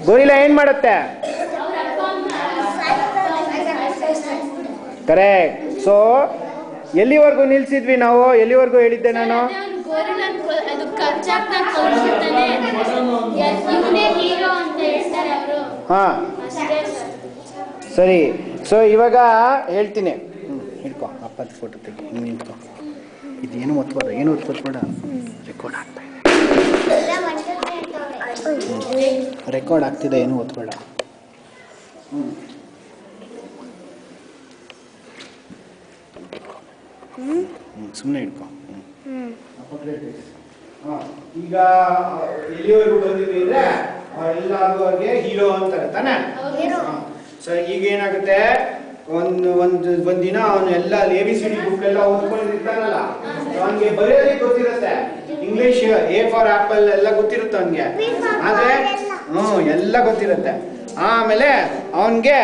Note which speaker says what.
Speaker 1: Gorilla ಏನು ಮಾಡುತ್ತೆ? Correct. So ಎಲ್ಲಿವರೆಗೂ ನಿಲ್ಸಿದ್ವಿ ನಾವು? ಎಲ್ಲಿವರೆಗೂ ಹೇಳಿದ್ದೆ ನಾನು? ಹಾಂ ಸರಿ. ಸೊ ಇವಾಗ ಹೇಳ್ತೀನಿ. ಹಿಡ್ಕೊ, ಅಪ್ಪದ ಫೋಟೋ ತೆಗಿ. ಹಿಂಗೆ ನಿಂತ್ಕೊ. ಇದೇನು ಒತ್ಬಾರ್ದು, ಏನು ಒತ್ಕೊತ್ಬೇಡ. ರೆಕಾರ್ಡ್ ಆಗ್ತಾ ಇದೆ. ರೆಕಾರ್ಡ್ ಆಗ್ತಿದೆ, ಏನು ಒತ್ಬೇಡ. ಸುಮ್ಮನೆ ಇಟ್ಕೊ. ಈಗ ಎಲ್ಲಿವರೆಗೂ ಬಂದಿದ್ವಿ ಅಂದ್ರೆ ಎಲ್ಲರಿಗೂ ಅವ್ರಿಗೆ ಹೀರೋ ಅಂತಾರೆ ತಾನೆ. ಸೊ ಈಗ ಏನಾಗುತ್ತೆ, ಒಂದಿನ ಅವನು ಎಲ್ಲ ABCD ಬುಕ್ ಎಲ್ಲ ಓದ್ಕೊಂಡಿರ್ತಾನಲ್ಲ, ಅವನಿಗೆ ಬರೆಯೋದಕ್ಕೆ ಗೊತ್ತಿರುತ್ತೆ. ಇಂಗ್ಲಿಷ್ A ಫಾರ್ ಆಪಲ್ ಎಲ್ಲ ಗೊತ್ತಿರುತ್ತೆ ಅವನಿಗೆ. ಆದ್ರೆ ಎಲ್ಲ ಗೊತ್ತಿರುತ್ತೆ. ಆಮೇಲೆ ಅವನಿಗೆ